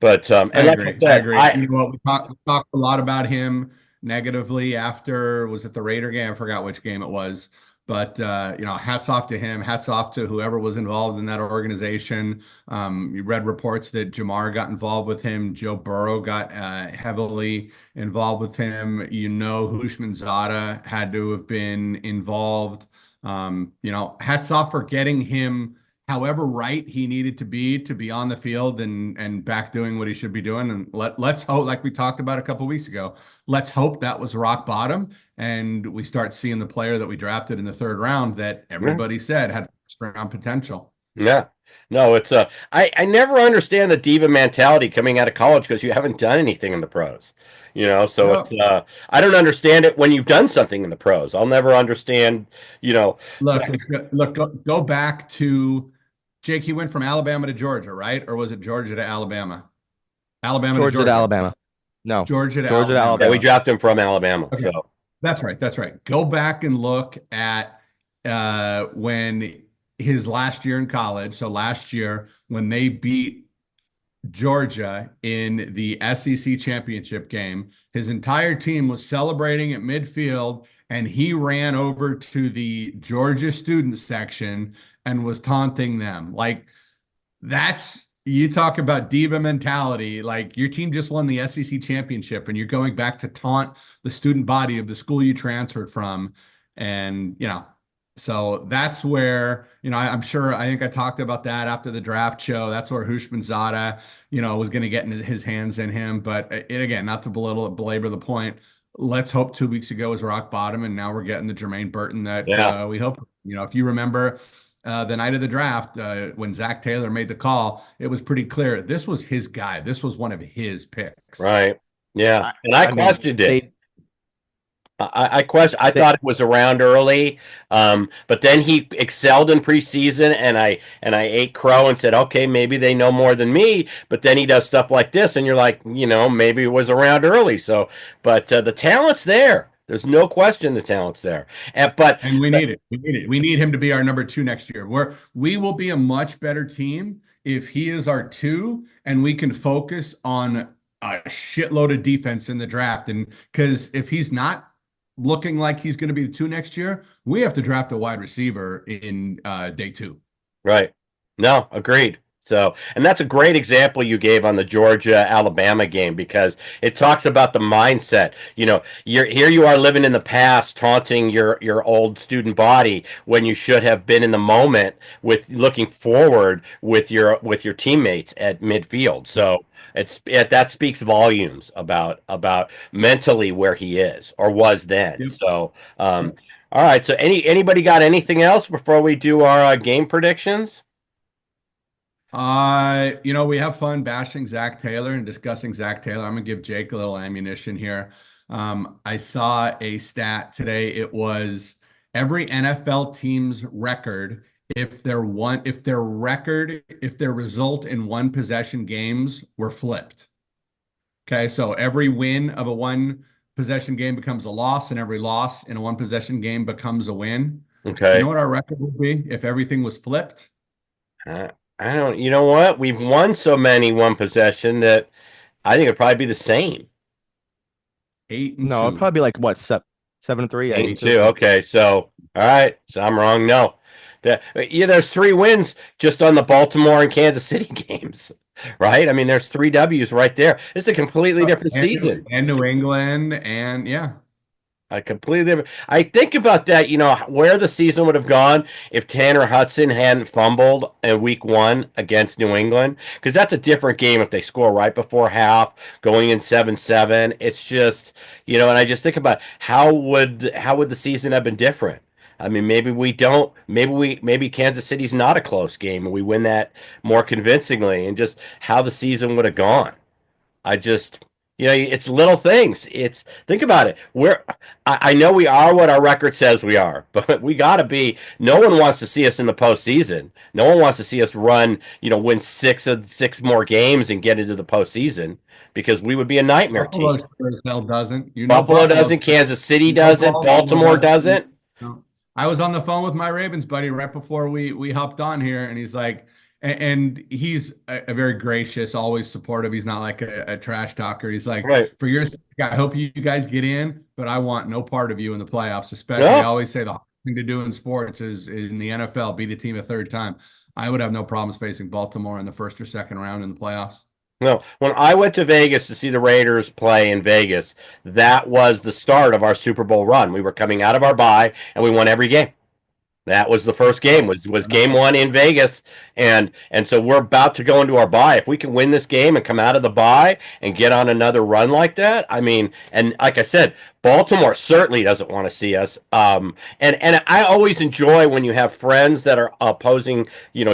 [SPEAKER 1] but
[SPEAKER 2] I
[SPEAKER 1] and like I
[SPEAKER 2] agree. I
[SPEAKER 1] said,
[SPEAKER 2] agree. You know what? We talked a lot about him negatively after, was it the Raider game? I forgot which game it was. But hats off to him. Hats off to whoever was involved in that organization. You read reports that Jamar got involved with him. Joe Burrow got heavily involved with him. Hushmanzada had to have been involved. Hats off for getting him however right he needed to be on the field and back doing what he should be doing. And let's hope, like we talked about a couple of weeks ago, let's hope that was rock bottom and we start seeing the player that we drafted in the third round that
[SPEAKER 1] yeah,
[SPEAKER 2] everybody said had first round potential.
[SPEAKER 1] yeah. No, it's I never understand the diva mentality coming out of college because you haven't done anything in the pros. So it's
[SPEAKER 2] No,
[SPEAKER 1] I don't understand it when you've done something in the pros. I'll never understand, you know,
[SPEAKER 2] look, go back to Jake. He went from Alabama to Georgia, right? Or was it Georgia to Alabama? Alabama to
[SPEAKER 3] Georgia to
[SPEAKER 2] Georgia.
[SPEAKER 3] Alabama. No,
[SPEAKER 2] Georgia to
[SPEAKER 3] Georgia to
[SPEAKER 2] Alabama.
[SPEAKER 1] yeah, we
[SPEAKER 3] Alabama.
[SPEAKER 1] drafted him from Alabama.
[SPEAKER 2] Okay.
[SPEAKER 1] So
[SPEAKER 2] That's right. Go back and look at when his last year in college. So last year when they beat Georgia in the SEC championship game, his entire team was celebrating at midfield, and he ran over to the Georgia student section and was taunting them. Like that's you talk about diva mentality. Like your team just won the SEC championship, and you're going back to taunt the student body of the school you transferred from. And, so that's where, I'm sure, I think I talked about that after the draft show. That's where Hushmanzada, was going to get his hands in him. But again, not to belabor the point, let's hope 2 weeks ago was rock bottom, and now we're getting the Jermaine Burton that
[SPEAKER 1] yeah,
[SPEAKER 2] we hope. If you remember the night of the draft, when Zach Taylor made the call, it was pretty clear this was his guy. This was one of his picks.
[SPEAKER 1] right. Yeah.
[SPEAKER 3] I,
[SPEAKER 1] And I
[SPEAKER 3] I mean,
[SPEAKER 1] questioned it.
[SPEAKER 3] they
[SPEAKER 1] I
[SPEAKER 3] they
[SPEAKER 1] thought it was around early, but then he excelled in preseason, and I ate crow and said, okay, maybe they know more than me. But then he does stuff like this, and you're like, maybe it was around early. So, but the talent's there. There's no question the talent's there. But
[SPEAKER 2] And we need it. We need it. We need him to be our number two next year. We will be a much better team if he is our two and we can focus on a shitload of defense in the draft. And because if he's not looking like he's going to be the two next year, we have to draft a wide receiver in day two.
[SPEAKER 1] right. No, agreed. So, and that's a great example you gave on the Georgia Alabama game because it talks about the mindset. You're here you are living in the past, taunting your old student body when you should have been in the moment with looking forward with your teammates at midfield. So, that speaks volumes about mentally where he is or was then.
[SPEAKER 2] Yep.
[SPEAKER 1] So, all right. So, anybody got anything else before we do our game predictions?
[SPEAKER 2] We have fun bashing Zach Taylor and discussing Zach Taylor. I'm gonna give Jake a little ammunition here. I saw a stat today. It was every NFL team's record if their result in one possession games were flipped. Okay, so every win of a one possession game becomes a loss, and every loss in a one possession game becomes a win. You know
[SPEAKER 1] Okay.
[SPEAKER 2] what our record would be if everything was flipped?
[SPEAKER 1] Uh, I don't, you know what? We've won so many one possession that I think it'd probably be the same.
[SPEAKER 2] Eight and
[SPEAKER 3] No, it'd
[SPEAKER 2] two.
[SPEAKER 3] probably be like what, 7-3, yeah,
[SPEAKER 1] Eight and
[SPEAKER 3] 8-2.
[SPEAKER 1] two. Okay. So, all right. So I'm wrong. No. Yeah, there's three wins just on the Baltimore and Kansas City games, right? I mean, there's three W's right there. It's a completely different season.
[SPEAKER 2] And New England, and yeah.
[SPEAKER 1] I completely different. I think about that, where the season would have gone if Tanner Hudson hadn't fumbled in week one against New England, because that's a different game if they score right before half, going in 7-7. It's just, and I just think about how would the season have been different? I mean, maybe we don't, maybe Kansas City's not a close game and we win that more convincingly, and just how the season would have gone. I just, it's little things. It's think about it. I know we are what our record says we are, but we got to be. No one wants to see us in the postseason. No one wants to see us run, win six of six more games and get into the postseason because we would be a nightmare
[SPEAKER 2] Buffalo
[SPEAKER 1] team.
[SPEAKER 2] sure as hell doesn't.
[SPEAKER 1] Buffalo doesn't, Kansas City doesn't, Baltimore doesn't.
[SPEAKER 2] I was on the phone with my Ravens buddy right before we hopped on here, and he's like, and he's a very gracious, always supportive. He's not like a trash talker. He's like,
[SPEAKER 1] Right.
[SPEAKER 2] for your sake, I hope you guys get in, but I want no part of you in the playoffs. Especially, I
[SPEAKER 1] No.
[SPEAKER 2] always say the hardest thing to do in sports is in the NFL, beat a team a third time. I would have no problems facing Baltimore in the first or second round in the playoffs.
[SPEAKER 1] No, when I went to Vegas to see the Raiders play in Vegas, that was the start of our Super Bowl run. We were coming out of our bye and we won every game. That was the first game was game one in Vegas, and so we're about to go into our bye. If we can win this game and come out of the bye and get on another run like that, I mean, and like I said, Baltimore certainly doesn't want to see us. And I always enjoy when you have friends that are opposing,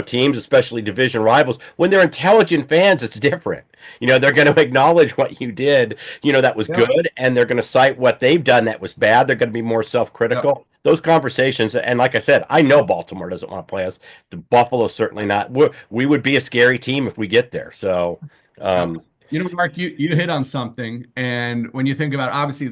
[SPEAKER 1] teams, especially division rivals. When they're intelligent fans, it's different. They're going to acknowledge what you did, that was
[SPEAKER 2] Yeah.
[SPEAKER 1] good, and they're going to cite what they've done that was bad. They're going to be more
[SPEAKER 2] Yeah.
[SPEAKER 1] self-critical. Those conversations, and like I said, I know Baltimore doesn't want to play us. The Buffalo certainly not. We would be a scary team if we get there. So,
[SPEAKER 2] Yeah.
[SPEAKER 1] um,
[SPEAKER 2] Mark, you hit on something. And when you think about obviously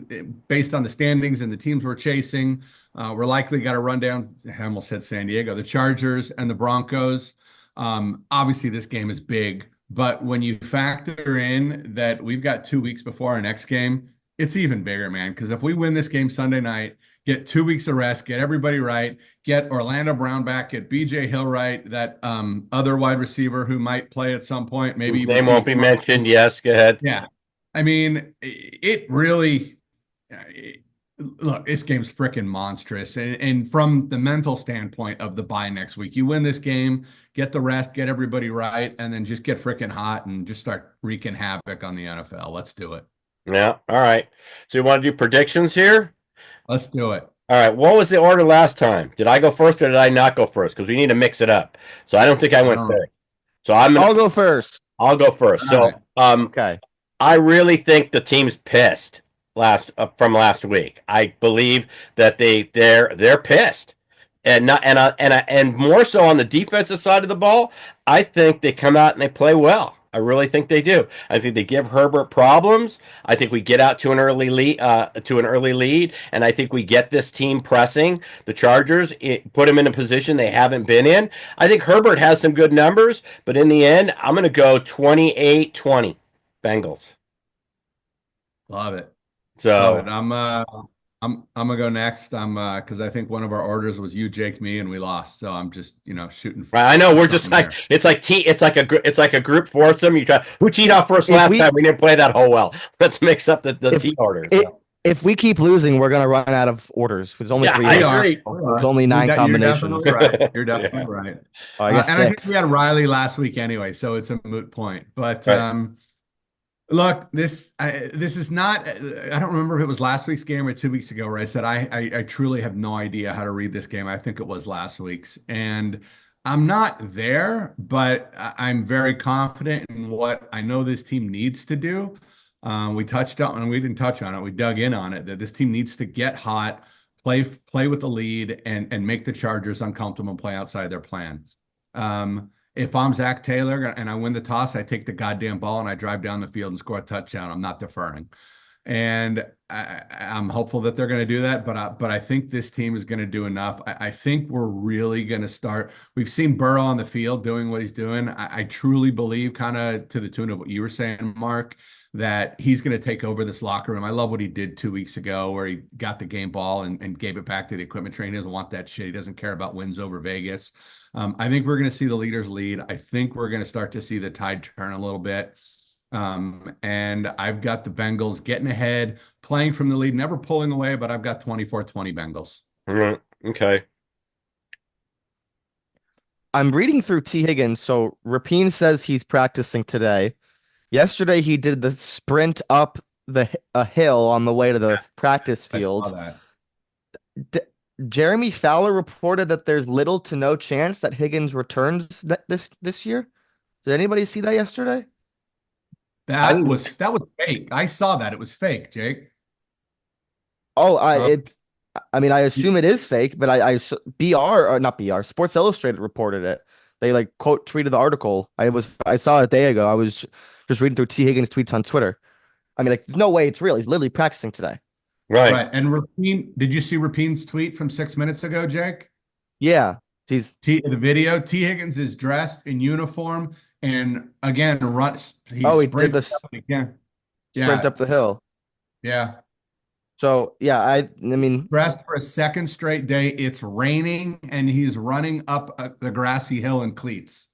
[SPEAKER 2] based on the standings and the teams we're chasing, we're likely got to run down, I almost said San Diego, the Chargers and the Broncos. Obviously, this game is big, but when you factor in that we've got 2 weeks before our next game, it's even bigger, man. Because if we win this game Sunday night, get 2 weeks of rest, get everybody right, get Orlando Brown back, get BJ Hill right, that other wide receiver who might play at some point, maybe even
[SPEAKER 1] name won't be mentioned. Yes, go ahead.
[SPEAKER 2] yeah. I mean, it really look, this game's freaking monstrous. And from the mental standpoint of the bye next week, you win this game, get the rest, get everybody right, and then just get freaking hot and just start wreaking havoc on the NFL. Let's do it.
[SPEAKER 1] Yeah. All right. So you want to do predictions here?
[SPEAKER 2] Let's do it.
[SPEAKER 1] All right. What was the order last time? Did I go first or did I not go first? Because we need to mix it up. So I don't think I
[SPEAKER 2] I
[SPEAKER 1] went
[SPEAKER 2] don't know.
[SPEAKER 1] first. So
[SPEAKER 3] I'll go first.
[SPEAKER 1] I'll go first.
[SPEAKER 2] All
[SPEAKER 1] So
[SPEAKER 2] right.
[SPEAKER 3] Okay.
[SPEAKER 1] I really think the team's pissed from last week. I believe that they're pissed, and not and more so on the defensive side of the ball. I think they come out and they play well. I really think they do. I think they give Herbert problems. I think we get out to an early lead, and I think we get this team pressing the Chargers, put them in a position they haven't been in. I think Herbert has some good numbers, but in the end, I'm going to go 28-20 Bengals.
[SPEAKER 2] Love it. Love it.
[SPEAKER 1] So
[SPEAKER 2] I'm gonna go next. I'm because I think one of our orders was you, Jake, me, and we lost. So I'm just shooting
[SPEAKER 1] right, I know
[SPEAKER 2] for
[SPEAKER 1] we're just
[SPEAKER 2] something
[SPEAKER 1] like
[SPEAKER 2] there.
[SPEAKER 1] it's like a group foursome. You try who teed off first
[SPEAKER 3] If
[SPEAKER 1] last
[SPEAKER 3] we
[SPEAKER 1] time. We didn't play that whole well. Let's mix up the
[SPEAKER 3] if
[SPEAKER 1] tee orders.
[SPEAKER 3] it, if we keep losing, we're gonna run out of orders. There's only
[SPEAKER 1] Yeah,
[SPEAKER 3] three
[SPEAKER 1] I
[SPEAKER 2] We
[SPEAKER 3] hits.
[SPEAKER 2] are.
[SPEAKER 1] agree.
[SPEAKER 2] We
[SPEAKER 3] There's
[SPEAKER 2] are.
[SPEAKER 3] only nine
[SPEAKER 2] You're
[SPEAKER 3] combinations.
[SPEAKER 2] definitely right. You're
[SPEAKER 1] Yeah.
[SPEAKER 2] definitely right.
[SPEAKER 3] Oh, I guess
[SPEAKER 2] And I think we
[SPEAKER 3] six.
[SPEAKER 2] had Riley last week anyway, so it's a moot point. But
[SPEAKER 1] Right.
[SPEAKER 2] look, this is not. I don't remember if it was last week's game or 2 weeks ago where I said I truly have no idea how to read this game. I think it was last week's, and I'm not there, but I'm very confident in what I know this team needs to do. We touched on, and we didn't touch on it. We dug in on it that this team needs to get hot, play with the lead, and make the Chargers uncomfortable and play outside their plan. If I'm Zach Taylor and I win the toss, I take the goddamn ball and I drive down the field and score a touchdown. I'm not deferring. And I'm hopeful that they're going to do that, but I think this team is going to do enough. I think we're really going to start. We've seen Burrow on the field doing what he's doing. I truly believe, kind of to the tune of what you were saying, Mark, that he's going to take over this locker room. I love what he did 2 weeks ago, where he got the game ball and gave it back to the equipment trainer. He doesn't want that shit. He doesn't care about wins over Vegas. I think we're going to see the leaders lead. I think we're going to start to see the tide turn a little bit. And I've got the Bengals getting ahead, playing from the lead, never pulling away, but I've got 24-20 Bengals.
[SPEAKER 1] Okay.
[SPEAKER 3] I'm reading through T. Higgins. So Rapine says he's practicing today. Yesterday he did the sprint up a hill on the way to the practice
[SPEAKER 2] I saw
[SPEAKER 3] field.
[SPEAKER 2] that.
[SPEAKER 3] Jeremy Fowler reported that there's little to no chance that Higgins returns this year. Did anybody see that yesterday?
[SPEAKER 2] That was fake. I saw that. It was fake, Jake.
[SPEAKER 3] Oh,
[SPEAKER 2] Um,
[SPEAKER 3] I mean, I assume it is fake, but BR or not BR, Sports Illustrated reported it. They like quote tweeted the article. I saw it a day ago. I was just reading through T. Higgins tweets on Twitter. I mean, like, no way it's real. He's literally practicing today.
[SPEAKER 1] Right.
[SPEAKER 2] right. And Rapine, did you see Rapine's tweet from 6 minutes ago, Jake?
[SPEAKER 3] Yeah, he's
[SPEAKER 2] The video. T. Higgins is dressed in uniform and again runs. He
[SPEAKER 3] did the
[SPEAKER 2] sprints up again.
[SPEAKER 3] sprint
[SPEAKER 2] Yeah,
[SPEAKER 3] up the hill.
[SPEAKER 2] yeah.
[SPEAKER 3] So yeah, I mean,
[SPEAKER 2] Dressed for a second straight day. It's raining and he's running up the grassy hill in cleats.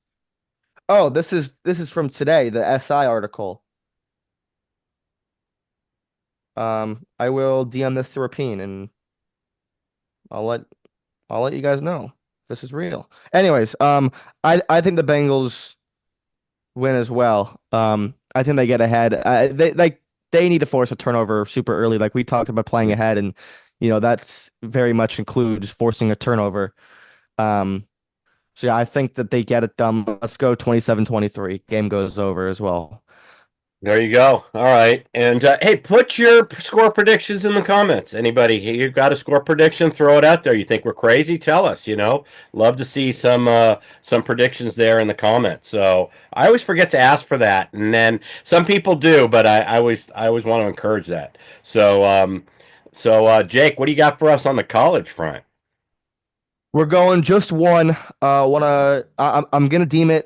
[SPEAKER 3] oh, this is from today, the SI article. I will DM this to Rapine and I'll let you guys know if this is real. Anyways, I think the Bengals win as well. I think they get ahead. They need to force a turnover super early, like we talked about playing ahead, and that's very much includes forcing a turnover. So yeah, I think that they get it done. Let's go 27-23. Game goes over as well.
[SPEAKER 1] There you go. All right. And hey, put your score predictions in the comments. Anybody, you got a score prediction? Throw it out there. You think we're crazy? Tell us. Love to see some predictions there in the comments. So I always forget to ask for that, and then some people do, but I always want to encourage that. So Jake, what do you got for us on the college front?
[SPEAKER 3] We're going just one. I'm gonna deem it.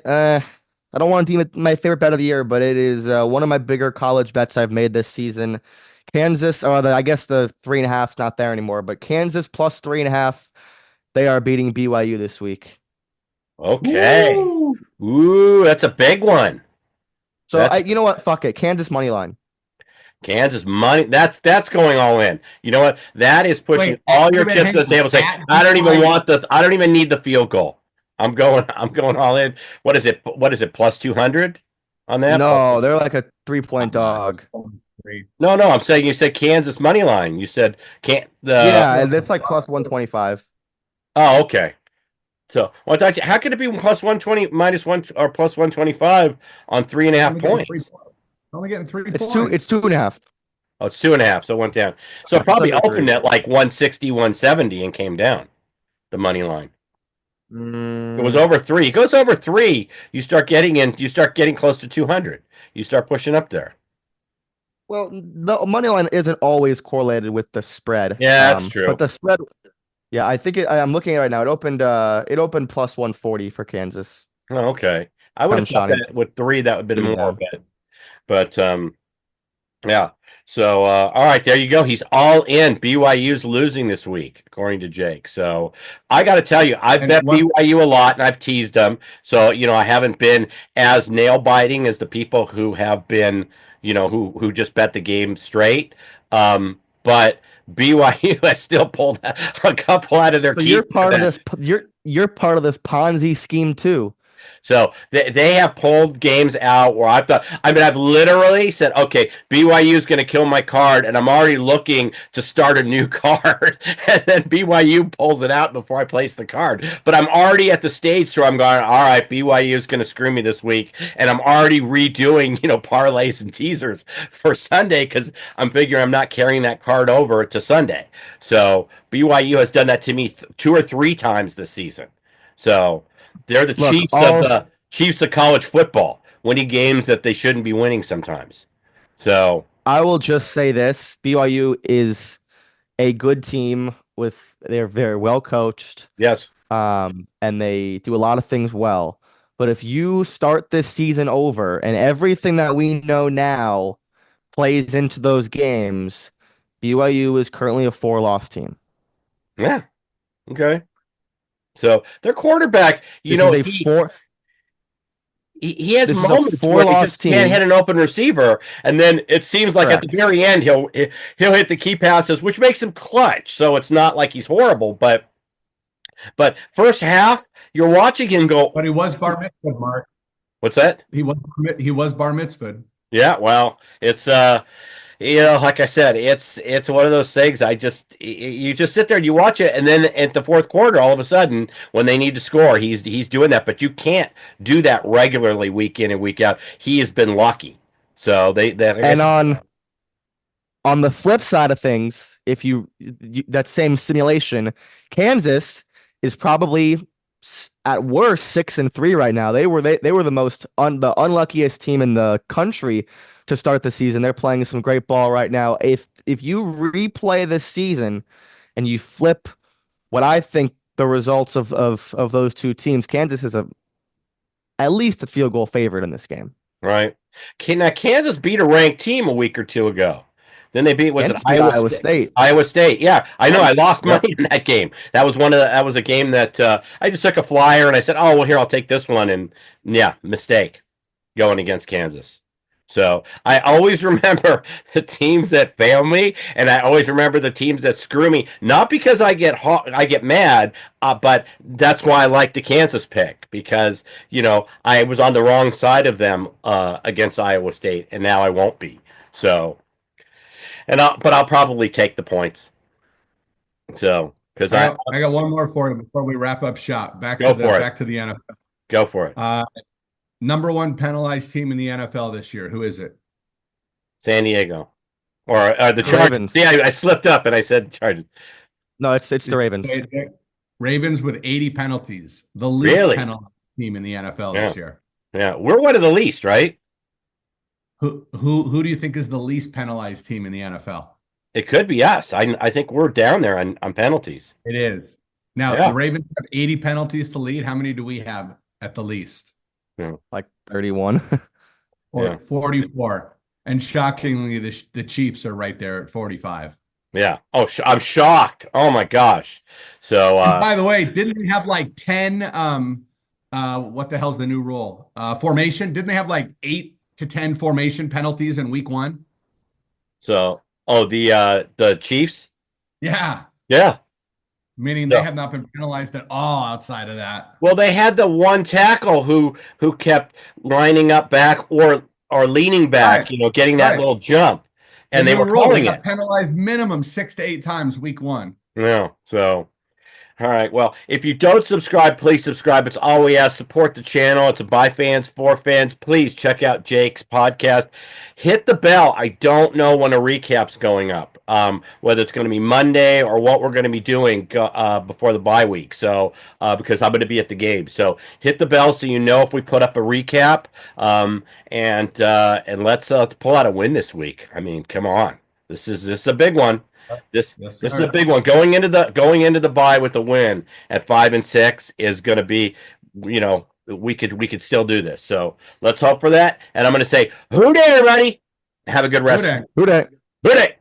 [SPEAKER 3] I don't want to deem it my favorite bet of the year, but it is one of my bigger college bets I've made this season. Kansas, I guess the 3.5's not there anymore, but Kansas plus 3.5. They are beating BYU this week.
[SPEAKER 1] Okay.
[SPEAKER 2] Woo!
[SPEAKER 1] Ooh, that's a big one.
[SPEAKER 3] So
[SPEAKER 1] That's
[SPEAKER 3] you know what? Fuck it. Kansas money line.
[SPEAKER 1] Kansas money. That's going all in. You know what? That is pushing
[SPEAKER 2] Wait,
[SPEAKER 1] all
[SPEAKER 2] wait
[SPEAKER 1] your
[SPEAKER 2] a minute,
[SPEAKER 1] chips
[SPEAKER 2] hang
[SPEAKER 1] to the table.
[SPEAKER 2] on.
[SPEAKER 1] Saying,
[SPEAKER 2] At
[SPEAKER 1] I don't even
[SPEAKER 2] BYU.
[SPEAKER 1] want I don't even need the field goal. I'm going all in. What is it? What is it? Plus 200 on that?
[SPEAKER 3] No, they're like a 3-point dog.
[SPEAKER 1] No. I'm saying you said Kansas money line. You said can't the.
[SPEAKER 3] Yeah, that's like plus 125.
[SPEAKER 1] Oh, okay. So, how could it be plus 120 minus one or plus 125 on 3.5 points?
[SPEAKER 2] Only getting 3
[SPEAKER 3] It's
[SPEAKER 2] points.
[SPEAKER 3] two. It's 2.5.
[SPEAKER 1] Oh, it's 2.5, so it went down. So it
[SPEAKER 3] It's
[SPEAKER 1] probably
[SPEAKER 3] under
[SPEAKER 1] opened
[SPEAKER 3] 3.
[SPEAKER 1] at like 160, 170 and came down the money line. It was
[SPEAKER 3] Mm,
[SPEAKER 1] over 3. It goes over 3. You start getting in. You start getting close to 200. You start pushing up there.
[SPEAKER 3] well, the money line isn't always correlated with the spread.
[SPEAKER 1] Yeah, that's
[SPEAKER 3] But
[SPEAKER 1] true.
[SPEAKER 3] the spread, yeah, I think I'm looking at it right now. It opened plus 140 for Kansas.
[SPEAKER 1] Oh, okay. I would have thought
[SPEAKER 3] Shiny
[SPEAKER 1] that with 3 that would have been
[SPEAKER 3] shooting
[SPEAKER 1] more,
[SPEAKER 3] down.
[SPEAKER 1] but yeah. So all right, there you go. He's all in. BYU's losing this week, according to Jake. So I got to tell you, I've
[SPEAKER 2] And
[SPEAKER 1] bet
[SPEAKER 2] one,
[SPEAKER 1] BYU a lot, and I've teased them. So I haven't been as nail biting as the people who have been, who just bet the game straight. But BYU has still pulled a couple out of their
[SPEAKER 3] So you're
[SPEAKER 1] keep for
[SPEAKER 3] part of
[SPEAKER 1] that.
[SPEAKER 3] this. You're part of this Ponzi scheme too.
[SPEAKER 1] So they have pulled games out where I've thought, I mean, I've literally said, okay, BYU is going to kill my card, and I'm already looking to start a new card. And then BYU pulls it out before I place the card. But I'm already at the stage where I'm going, all right, BYU is going to screw me this week. And I'm already redoing, parlays and teasers for Sunday because I'm figuring I'm not carrying that card over to Sunday. So BYU has done that to me 2 or 3 times this season. So. They're the
[SPEAKER 3] Look,
[SPEAKER 1] Chiefs of college football, winning games that they shouldn't be winning sometimes. So
[SPEAKER 3] I will just say this: BYU is a good team they're very well coached,
[SPEAKER 1] yes,
[SPEAKER 3] and they do a lot of things well. But if you start this season over and everything that we know now plays into those games, BYU is currently a four-loss team.
[SPEAKER 1] yeah, okay. So their quarterback,
[SPEAKER 3] This is a
[SPEAKER 1] he
[SPEAKER 3] four.
[SPEAKER 1] he has
[SPEAKER 3] This is a
[SPEAKER 1] moments where he
[SPEAKER 3] four-loss
[SPEAKER 1] just can't
[SPEAKER 3] team.
[SPEAKER 1] hit an open receiver, and then it seems like at the
[SPEAKER 3] Correct.
[SPEAKER 1] very end he'll hit the key passes, which makes him clutch. So it's not like he's horrible, but first half you're watching him go.
[SPEAKER 2] but he was bar mitzvah, Mark.
[SPEAKER 1] What's that?
[SPEAKER 2] He was bar mitzvah.
[SPEAKER 1] Yeah, well, it's like I said, it's one of those things. You just sit there and you watch it, and then at the fourth quarter, all of a sudden, when they need to score, he's doing that. But you can't do that regularly, week in and week out. He has been lucky. So like I
[SPEAKER 3] And
[SPEAKER 1] said,
[SPEAKER 3] on the flip side of things, if that same simulation, Kansas is probably at worst 6-3 right now. They were the unluckiest team in the country to start the season. They're playing some great ball right now. If you replay this season and you flip what I think the results of those two teams, Kansas is at least a field goal favorite in this game.
[SPEAKER 1] right? Now Kansas beat a ranked team a week or two ago. Then they beat, was it
[SPEAKER 3] Kansas beat
[SPEAKER 1] Iowa
[SPEAKER 3] Iowa
[SPEAKER 1] State?
[SPEAKER 3] State.
[SPEAKER 1] Iowa State. Yeah, I know. I lost
[SPEAKER 3] Yep.
[SPEAKER 1] money in that game. That was a game that I just took a flyer and I said, "Oh, well, here I'll take this one." And yeah, mistake going against Kansas. So I always remember the teams that fail me, and I always remember the teams that screw me. Not because I get mad, but that's why I like the Kansas pick because I was on the wrong side of them against Iowa State, and now I won't be. So. But I'll probably take the points. So, because
[SPEAKER 2] I got one more for you before we wrap up shop.
[SPEAKER 1] go for it.
[SPEAKER 2] Back to the NFL.
[SPEAKER 1] Go for it.
[SPEAKER 2] Number one penalized team in the NFL this year. Who is it?
[SPEAKER 1] San Diego or the Chargers.
[SPEAKER 3] Ravens.
[SPEAKER 1] Yeah, I slipped up and I said Chargers.
[SPEAKER 3] No, it's the Ravens.
[SPEAKER 2] Ravens with 80 penalties. The least
[SPEAKER 1] Really?
[SPEAKER 2] penalized team in the NFL
[SPEAKER 1] Yeah.
[SPEAKER 2] this year.
[SPEAKER 1] Yeah, we're one of the least, right?
[SPEAKER 2] Who do you think is the least penalized team in the NFL?
[SPEAKER 1] It could be us. I think we're down there on penalties.
[SPEAKER 2] It is. Now,
[SPEAKER 1] Yeah.
[SPEAKER 2] the Ravens have 80 penalties to lead. How many do we have at the least?
[SPEAKER 3] Like 31.
[SPEAKER 2] Or
[SPEAKER 1] Yeah.
[SPEAKER 2] 44. And shockingly, the Chiefs are right there at 45.
[SPEAKER 1] Yeah. Oh, I'm shocked. Oh my gosh. So
[SPEAKER 2] And by the way, didn't they have like 10 what the hell's the new rule? Formation? Didn't they have like 8 to 10 formation penalties in week 1?
[SPEAKER 1] the Chiefs.
[SPEAKER 2] Yeah.
[SPEAKER 1] Yeah.
[SPEAKER 2] Meaning
[SPEAKER 1] Yeah.
[SPEAKER 2] they have not been penalized at all outside of that.
[SPEAKER 1] Well, they had the one tackle who kept lining up back or leaning back,
[SPEAKER 2] Right.
[SPEAKER 1] getting that
[SPEAKER 2] Right.
[SPEAKER 1] little jump, and
[SPEAKER 2] The
[SPEAKER 1] they
[SPEAKER 2] new
[SPEAKER 1] were
[SPEAKER 2] rule, they
[SPEAKER 1] calling
[SPEAKER 2] got
[SPEAKER 1] it.
[SPEAKER 2] penalized minimum 6 to 8 times week 1.
[SPEAKER 1] No, so All right. Well, if you don't subscribe, please subscribe. It's all we ask. Support the channel. It's a by fans, for fans. Please check out Jake's podcast. Hit the bell. I don't know when a recap's going up, whether it's going to be Monday or what we're going to be doing before the bye week. So, because I'm going to be at the game. So hit the bell so you know if we put up a recap. And let's pull out a win this week. I mean, come on. This is a big one. This
[SPEAKER 2] Yes,
[SPEAKER 1] this is a
[SPEAKER 2] sir.
[SPEAKER 1] big one. Going into the bye with the win at 5-6 is going to be, we could still do this. So let's hope for that. And I'm going to say, who day, everybody? Have a good rest.
[SPEAKER 2] Good.
[SPEAKER 3] Who dat?
[SPEAKER 1] Who day.